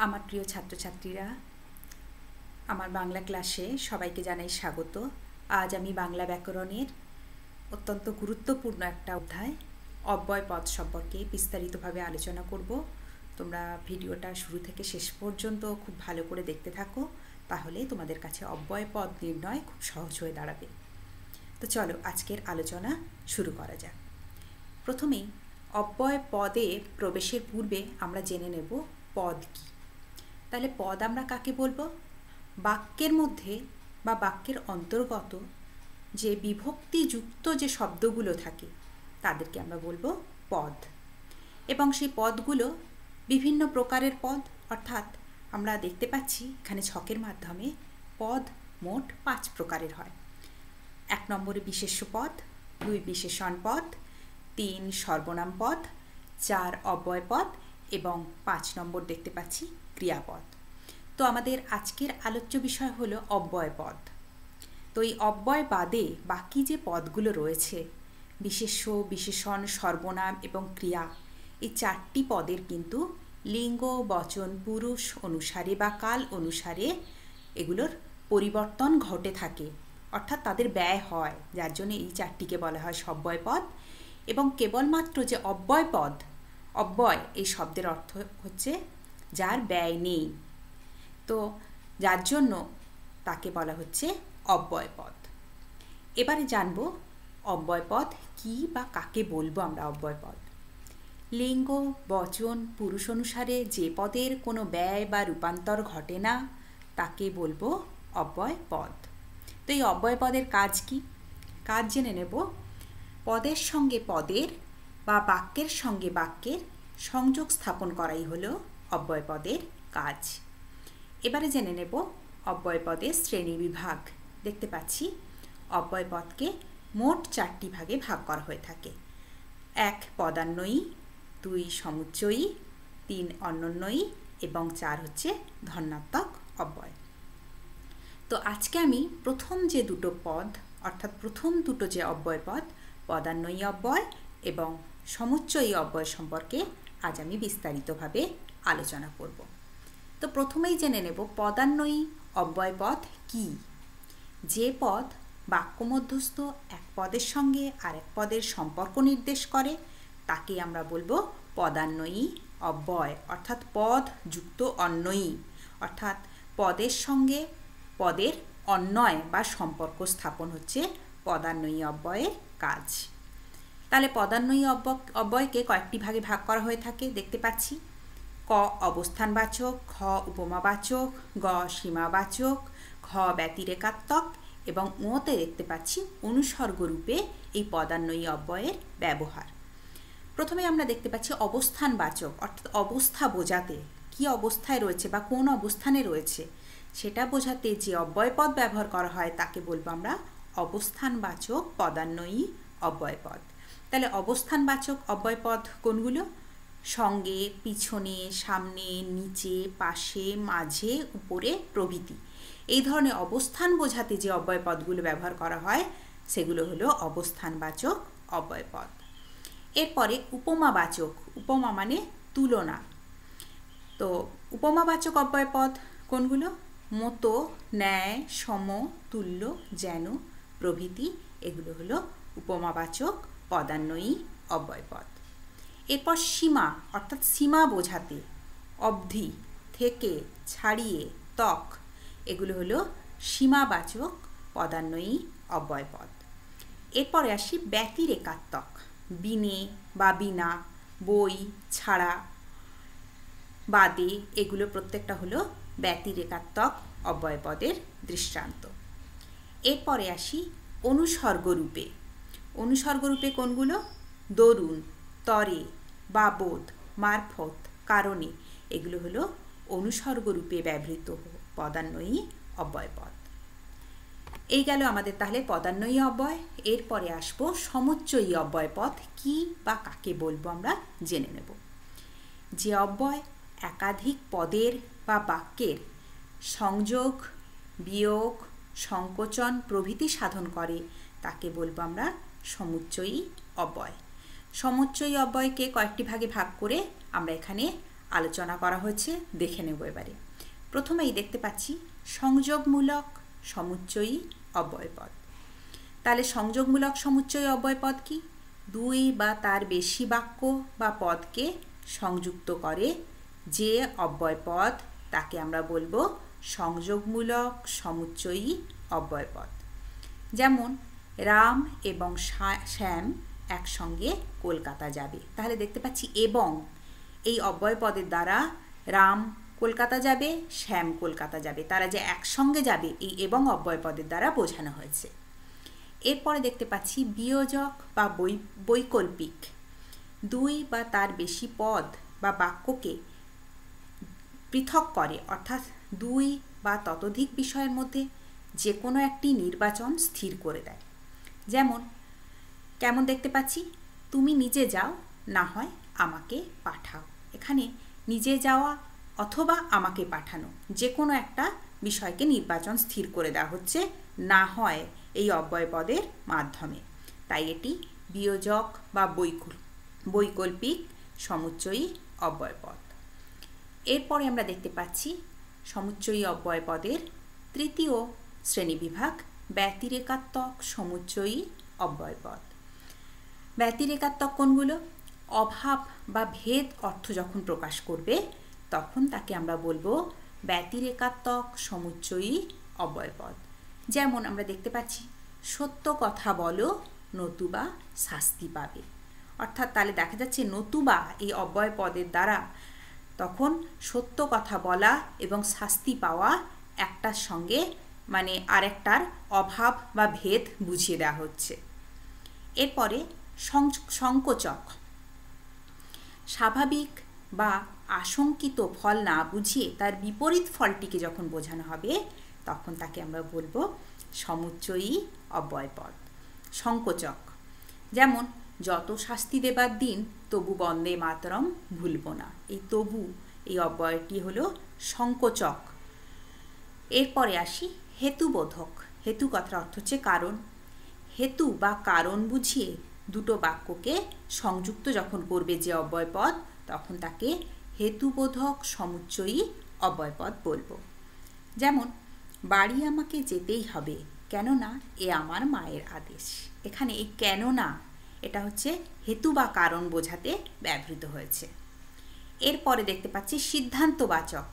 আমার প্রিয় ছাত্রছাত্রীরা, আমার বাংলা ক্লাসে সবাইকে জানাই স্বাগত। আজ আমি বাংলা ব্যাকরণের অত্যন্ত গুরুত্বপূর্ণ একটা অধ্যায় অব্যয় পদ সম্পর্কে বিস্তারিতভাবে আলোচনা করব। তোমরা ভিডিওটা শুরু থেকে শেষ পর্যন্ত খুব ভালো করে দেখতে থাকো, তাহলে তোমাদের কাছে অব্যয় পদ নির্ণয় খুব সহজ হয়ে দাঁড়াবে। তো চলো আজকের আলোচনা শুরু করা যাক। প্রথমেই অব্যয় পদে প্রবেশের পূর্বে আমরা জেনে নেব পদ কী। তাহলে পদ আমরা কাকে বলবো? বাক্যের মধ্যে বা বাক্যের অন্তর্গত যে বিভক্তিযুক্ত যে শব্দগুলো থাকে তাদেরকে আমরা বলবো পদ। এবং সেই পদগুলো বিভিন্ন প্রকারের পদ, অর্থাৎ আমরা দেখতে পাচ্ছি এখানে ছকের মাধ্যমে পদ মোট 5 প্রকারের হয়। 1 নম্বরে বিশেষ্য পদ, 2 বিশেষণ পদ, 3 সর্বনাম পদ, 4 অব্যয় পদ এবং 5 নম্বর দেখতে পাচ্ছি ক্রিয়াপদ। তো আমাদের আজকের আলোচ্য বিষয় হলো অব্যয় পদ। তো এই অব্যয় বাদে বাকি যে পদগুলো রয়েছে, বিশেষ্য, বিশেষণ, সর্বনাম এবং ক্রিয়া, এই 4টি পদের কিন্তু লিঙ্গ, বচন, পুরুষ অনুসারে বা কাল অনুসারে এগুলোর পরিবর্তন ঘটে থাকে, অর্থাৎ তাদের ব্যয় হয়, যার জন্য এই 4টিকে বলা হয় সব্যয় পদ। এবং কেবলমাত্র যে অব্যয় পদ, অব্যয় এই শব্দের অর্থ হচ্ছে যার ব্যয় নেই, তো যার জন্য তাকে বলা হচ্ছে অব্যয় পদ। এবারে জানব অব্যয় পদ কী বা কাকে বলবো আমরা অব্যয় পদ। লিঙ্গ, বচন, পুরুষ অনুসারে যে পদের কোনো ব্যয় বা রূপান্তর ঘটে না তাকে বলবো অব্যয় পদ। তো এই অব্যয় পদের কাজ কি? কাজ জেনে নেব। পদের সঙ্গে পদের বা বাক্যের সঙ্গে বাক্যের সংযোগ স্থাপন করাই হলো অব্যয় পদের কাজ। এবারে জেনে নেব অব্যয় পদের শ্রেণী বিভাগ। দেখতে পাচ্ছি অব্যয় পদকে মোট 4টি ভাগে ভাগ করা হয়ে থাকে। 1 পদান্বয়ী, 2 সমুচ্চয়ী, 3 অনন্বয়ী এবং 4 হচ্ছে ধন্যাত্মক অব্যয়। তো আজকে আমি প্রথম যে দুটো পদ, অর্থাৎ প্রথম দুটো যে অব্যয় পদ, পদান্বয়ী অব্যয় এবং সমুচ্চয়ী অব্যয় সম্পর্কে আজ আমি বিস্তারিতভাবে আলোচনা করব। তো প্রথমেই জেনে নেব পদান্বয়ী অব্যয় পদ কী। যে পদ বাক্যমধ্যস্থ এক পদের সঙ্গে আরেক পদের সম্পর্ক নির্দেশ করে তাকে আমরা বলবো পদান্বয়ী অব্যয়, অর্থাৎ পদ যুক্ত অন্বয়ী, অর্থাৎ পদের সঙ্গে পদের অন্বয় বা সম্পর্ক স্থাপন হচ্ছে পদান্বয়ী অব্যয়ের কাজ। তাহলে পদান্বয়ী অব্যয়কে কয়েকটি ভাগে ভাগ করা হয়ে থাকে দেখতে পাচ্ছি। ক অবস্থানবাচক, খ উপমাবাচক, গ সীমাবাচক, ঘ ব্যতিরেকাত্মক এবং ঙতে দেখতে পাচ্ছি অনুসর্গ রূপে এই পদান্বয়ী অব্যয়ের ব্যবহার। প্রথমে আমরা দেখতে পাচ্ছি অবস্থানবাচক, অর্থাৎ অবস্থা বোঝাতে, কি অবস্থায় রয়েছে বা কোন অবস্থানে রয়েছে সেটা বোঝাতে যে অব্যয় পদ ব্যবহার করা হয় তাকে বলবো আমরা অবস্থানবাচক পদান্বয়ী অব্যয় পদ। তাহলে অবস্থানবাচক অব্যয় পদ কোনগুলো? সঙ্গে, পিছনে, সামনে, নিচে, পাশে, মাঝে, উপরে প্রভৃতি এই ধরনের অবস্থান বোঝাতে যে অব্যয় পদগুলো ব্যবহার করা হয় সেগুলো হলো অবস্থানবাচক অব্যয় পদ। এরপরে উপমাবাচক, উপমা মানে তুলনা। তো উপমাবাচক অব্যয় পদ কোনগুলো? মতো, ন্যায়, সম, তুল্য, যেন প্রভৃতি এগুলো হলো উপমাবাচক পদান্বয়ী অব্যয় পদ। এরপর সীমা, অর্থাৎ সীমা বোঝাতে অবধি, থেকে, ছাড়িয়ে, ত্বক এগুলো হলো সীমাবাচক পদান্বয়ী অব্যয় পদ। এরপরে আসি ব্যতিরেকাত্মক, বিনে বা বিনা, বই, ছাড়া, বাদে এগুলো প্রত্যেকটা হলো ব্যতিরেকাত্মক অব্যয় পদের দৃষ্টান্ত। এরপরে আসি অনুসর্গরূপে। অনুসর্গরূপে কোনগুলো? দরুন, তরে, বাবদ, মারফত, কারণে এগুলো হলো অনুসর্গরূপে ব্যবহৃত পদান্বয়ী অব্যয় পদ। এই গেল আমাদের তাহলে পদান্বয়ী অব্যয়। এরপরে আসবো সমুচ্চয়ী অব্যয় পদ কী বা কাকে বলবো আমরা জেনে নেব। যে অব্যয় একাধিক পদের বা বাক্যের সংযোগ, বিয়োগ, সংকোচন প্রভৃতি সাধন করে তাকে বলবো আমরা সমুচ্চয়ী অব্যয়। সমুচ্চয়ী অব্যয়কে কয়েকটি ভাগে ভাগ করে আমরা এখানে আলোচনা করা হয়েছে দেখে নেব এবারে। প্রথমেই দেখতে পাচ্ছি সংযোগমূলক সমুচ্চয়ী অব্যয়পদ। তাহলে সংযোগমূলক সমুচ্চয়ী অব্যয়পদ কি? দুই বা তার বেশি বাক্য বা পদকে সংযুক্ত করে যে অব্যয়পদ তাকে আমরা বলবো সংযোগমূলক সমুচ্চয়ী অব্যয়পদ। যেমন রাম এবং শ্যাম একসঙ্গে কলকাতা যাবে। তাহলে দেখতে পাচ্ছি এবং এই অব্যয়পদের দ্বারা রাম কলকাতা যাবে, শ্যাম কলকাতা যাবে, তারা যে একসঙ্গে যাবে এই এবং অব্যয়পদের দ্বারা বোঝানো হয়েছে। এরপরে দেখতে পাচ্ছি বিয়োজক বা বৈকল্পিক। দুই বা তার বেশি পদ বা বাক্যকে পৃথক করে, অর্থাৎ দুই বা ততোধিক বিষয়ের মধ্যে যে কোনো একটি নির্বাচন স্থির করে দেয়। যেমন কেমন দেখতে পাচ্ছি, তুমি নিজে যাও, না হয় আমাকে পাঠাও। এখানে নিজে যাওয়া অথবা আমাকে পাঠানো যে কোনো একটা বিষয়কে নির্বাচন স্থির করে দেওয়া হচ্ছে না হয় এই অব্যয়পদের মাধ্যমে। তাই এটি বিয়োজক বা বৈকল্পিক সমুচ্চয়ী অব্যয়পদ। এরপরে আমরা দেখতে পাচ্ছি সমুচ্চয়ী অব্যয়পদের তৃতীয় শ্রেণীবিভাগ ব্যতিরেকাত্মক সমুচ্চয়ী অব্যয়পদ। ব্যতিরেকাত্মক কোনগুলো? অভাব বা ভেদ অর্থ যখন প্রকাশ করবে তখন তাকে আমরা বলবো ব্যতিরেকাত্মক সমুচ্চয়ী অব্যয়পদ। যেমন আমরা দেখতে পাচ্ছি সত্য কথা বলো নতুবা শাস্তি পাবে। অর্থাৎ তাহলে দেখা যাচ্ছে নতুবা এই অব্যয়পদের দ্বারা তখন সত্য কথা বলা এবং শাস্তি পাওয়া একটার সঙ্গে মানে আরেকটার অভাব বা ভেদ বুঝিয়ে দেওয়া হচ্ছে। এরপরে সংকোচক। স্বাভাবিক বা আশঙ্কিত ফল না বুঝিয়ে তার বিপরীত ফলটিকে যখন বোঝানো হবে তখন তাকে আমরা বলবো সমুচ্চয়ী অব্যয়পদ। সংকোচক। যেমন যত শাস্তি দেবার দিন তবু বন্দে মাতরম ভুলব না। এই তবু এই অব্যয়টি হলো সংকোচক। এরপরে আসি হেতুবোধক। হেতু কথার অর্থ হচ্ছে কারণ। হেতু বা কারণ বুঝিয়ে দুটো বাক্যকে সংযুক্ত যখন করবে যে অব্যয়পদ তখন তাকে হেতুবোধক সমুচ্চয়ী অব্যয়পদ বলবো। যেমন বাড়ি আমাকে যেতেই হবে, কেননা এ আমার মায়ের আদেশ। এখানে এই কেননা এটা হচ্ছে হেতু বা কারণ বোঝাতে ব্যবহৃত হয়েছে। এরপরে দেখতে পাচ্ছি সিদ্ধান্তবাচক।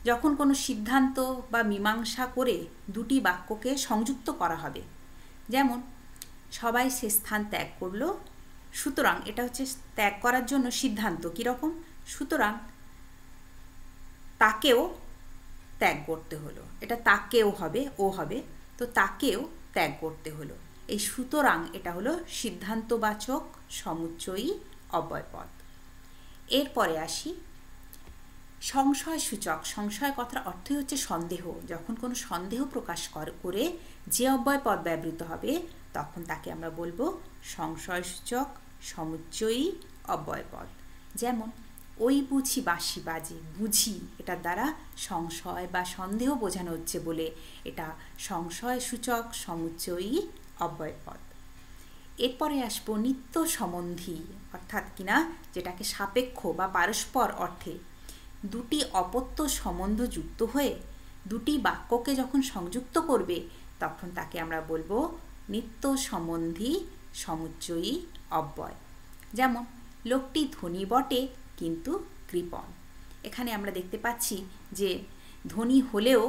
যখন কোনো সিদ্ধান্ত বা মীমাংসা করে দুটি বাক্যকে সংযুক্ত করা হবে। যেমন সবাই সে স্থান ত্যাগ করলো, সুতরাং এটা হচ্ছে ত্যাগ করার জন্য সিদ্ধান্ত। কীরকম? সুতরাং তাকেও ত্যাগ করতে হলো। এটা তাকেও হবে, ও হবে, তো তাকেও ত্যাগ করতে হলো। এই সুতরাং এটা হলো সিদ্ধান্তবাচক সমুচ্চয়ী অব্যয়পদ। এরপরে আসি সংশয়সূচক। সংশয় কথার অর্থই হচ্ছে সন্দেহ। যখন কোনো সন্দেহ প্রকাশ করে যে অব্যয়পদ ব্যবহৃত হবে তখন তাকে আমরা বলবো সংশয়সূচক সমুচ্চয়ী অব্যয়পদ। যেমন ওই বুঝি বাঁশি বাজে। বুঝি এটার দ্বারা সংশয় বা সন্দেহ বোঝানো হচ্ছে বলে এটা সংশয়সূচক সমুচ্চয়ী অব্যয়পদ। এরপরে আসবো নিত্য সম্বন্ধী, অর্থাৎ কিনা যেটাকে সাপেক্ষ বা পারস্পর অর্থে দুটি অপত্য সম্বন্ধ যুক্ত হয়ে দুটি বাক্যকে যখন সংযুক্ত করবে তখন তাকে আমরা বলবো নিত্য সম্বন্ধী সমুচ্চয়ী অব্যয়। যেমন লোকটি ধনী বটে কিন্তু কৃপণ। এখানে আমরা দেখতে পাচ্ছি যে ধনী হলেও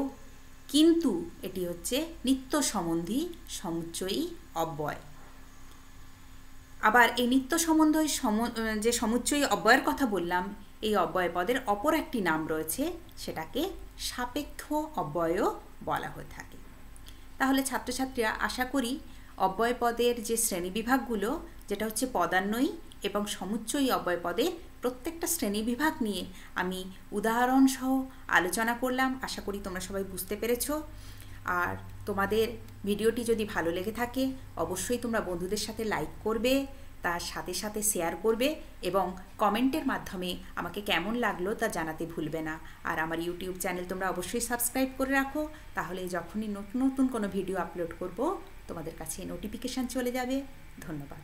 কিন্তু এটি হচ্ছে নিত্য সম্বন্ধী সমুচ্চয়ী অব্যয়। আবার এই নিত্য সম্বন্ধী যে সমুচ্চয়ী অব্যয়ের কথা বললাম এই অব্যয়পদের অপর একটি নাম রয়েছে, সেটাকে সাপেক্ষ অব্যয়ও বলা হয়ে থাকে। তাহলে ছাত্রছাত্রীরা আশা করি অব্যয়পদের যে শ্রেণীবিভাগগুলো যেটা হচ্ছে পদান্বয়ী এবং সমুচ্চয়ী অব্যয়পদের প্রত্যেকটা শ্রেণীবিভাগ নিয়ে আমি উদাহরণ সহ আলোচনা করলাম। আশা করি তোমরা সবাই বুঝতে পেরেছো। আর তোমাদের ভিডিওটি যদি ভালো লেগে থাকে অবশ্যই তোমরা বন্ধুদের সাথে লাইক করবে, তার সাথে সাথে শেয়ার করবে এবং কমেন্টের মাধ্যমে আমাকে কেমন লাগলো তা জানাতে ভুলবে না। আর আমার ইউটিউব চ্যানেল তোমরা অবশ্যই সাবস্ক্রাইব করে রাখো, তাহলে যখনই নতুন নতুন কোনো ভিডিও আপলোড করব তোমাদের কাছে নোটিফিকেশান চলে যাবে। ধন্যবাদ।